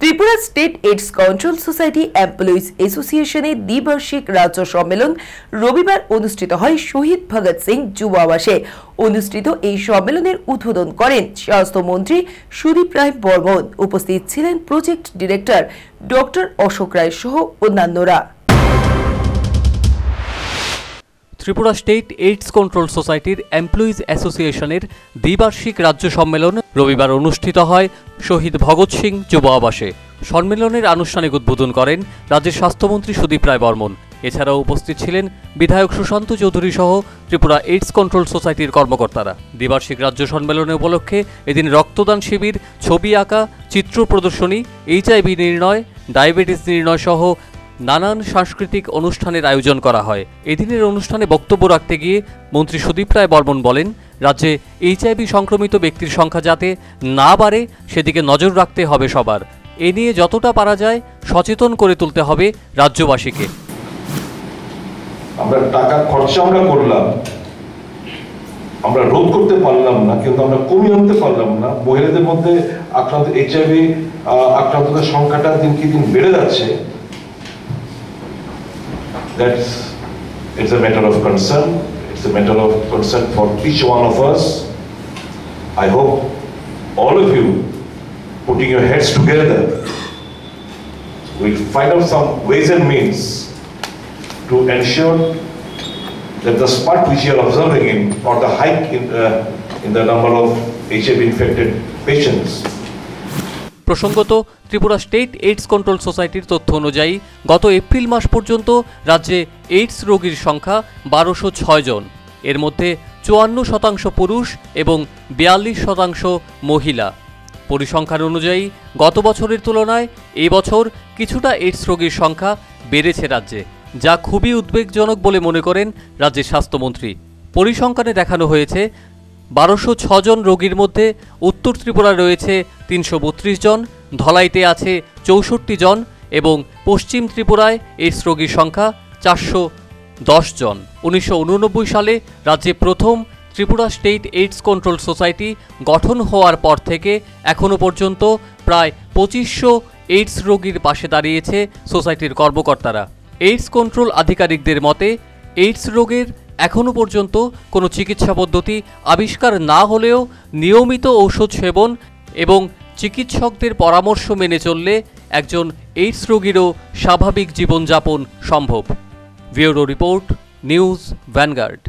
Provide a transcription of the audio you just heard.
Tripura state AIDS control society employees অ্যাসোসিয়েশনের দ্বিবার্ষিক রাজ্য সম্মেলন রবিবার অনুষ্ঠিত হয় শহীদ ভগৎ সিং যুব আবাসে। অনুষ্ঠিত এই সম্মেলনের উদ্বোধন করেন স্বাস্থ্যমন্ত্রী সুদীপ রায় বর্মন। উপস্থিত ছিলেন প্রজেক্ট ডিরেক্টর ডক্টর অশোক রায় সহ অন্যান্যরা। ত্রিপুরা স্টেট এইডস কন্ট্রোল সোসাইটির এমপ্লয়িজ অ্যাসোসিয়েশনের দ্বিবার্ষিক রাজ্য সম্মেলন রবিবার অনুষ্ঠিত হয় শহীদ ভগৎ সিং যুব আবাসে। সম্মেলনের আনুষ্ঠানিক উদ্বোধন করেন রাজ্যের স্বাস্থ্যমন্ত্রী সুদীপ রায় বর্মন। এছাড়াও উপস্থিত ছিলেন বিধায়ক সুশান্ত চৌধুরী সহ ত্রিপুরা এইডস কন্ট্রোল সোসাইটির কর্মকর্তারা। দ্বিবার্ষিক রাজ্য সম্মেলনে উপলক্ষে এদিন রক্তদান শিবির, ছবি আঁকা, চিত্র প্রদর্শনী, HIV নির্ণয়, ডায়াবেটিস নির্ণয় সহ নানান সাংস্কৃতিক অনুষ্ঠানের আয়োজন করা হয়। এদিনের অনুষ্ঠানে বক্তব্য রাখতে গিয়ে মন্ত্রী সুদীপ রায় বর্মন বলেন, রাজ্যে HIV সংক্রমিত ব্যক্তির সংখ্যা যাতে না বাড়ে সেদিকে নজর রাখতে হবে সবার। এ নিয়ে যতটা পারা যায় সচেতন করে তুলতে হবে রাজ্যবাসীকে। আমরা টাকা খরচা করলাম, আমরা রোধ করতে পারলাম না, কিন্তু আমরা কমিয়ে আনতে পারলাম না। মহিলাদের মধ্যে আক্রান্ত HIV আক্রান্তদের সংখ্যাটা দিনকে দিন বেড়ে যাচ্ছে। It's a matter of concern. It's a matter of concern for each one of us. I hope all of you, putting your heads together, will find out some ways and means to ensure that the spot which you are observing in, or the hike in the number of HIV infected patients. প্রসঙ্গত, Tripura state AIDS control সোসাইটির তথ্য অনুযায়ী গত April মাস পর্যন্ত রাজ্যে AIDS রোগীর সংখ্যা 1206 জন। এর মধ্যে 54% পুরুষ এবং 42% মহিলা। পরিসংখ্যান অনুযায়ী গত বছরের তুলনায় এই বছর কিছুটা এইডস রোগীর সংখ্যা বেড়েছে রাজ্যে, যা খুবই উদ্বেগজনক বলে মনে করেন রাজ্যের স্বাস্থ্যমন্ত্রী। পরিসংখ্যানে দেখানো হয়েছে 1206 জন রোগীর মধ্যে উত্তর ত্রিপুরায় রয়েছে 332 জন, ধলাইতে আছে 64 জন এবং পশ্চিম ত্রিপুরায় এইডস রোগীর সংখ্যা 410 জন। 1989 সালে রাজ্যে প্রথম Tripura state AIDS control society গঠন হওয়ার পর থেকে এখনও পর্যন্ত প্রায় 2500 এইডস রোগীর পাশে দাঁড়িয়েছে সোসাইটির কর্মকর্তারা। এইডস কন্ট্রোল আধিকারিকদের মতে, এইডস রোগের এখনও পর্যন্ত কোনো চিকিৎসা পদ্ধতি আবিষ্কার না হলেও নিয়মিত ঔষধ সেবন এবং চিকিৎসকদের পরামর্শ মেনে চললে একজন এইডস রোগীরও স্বাভাবিক জীবনযাপন সম্ভব। Bureau report, news vanguard.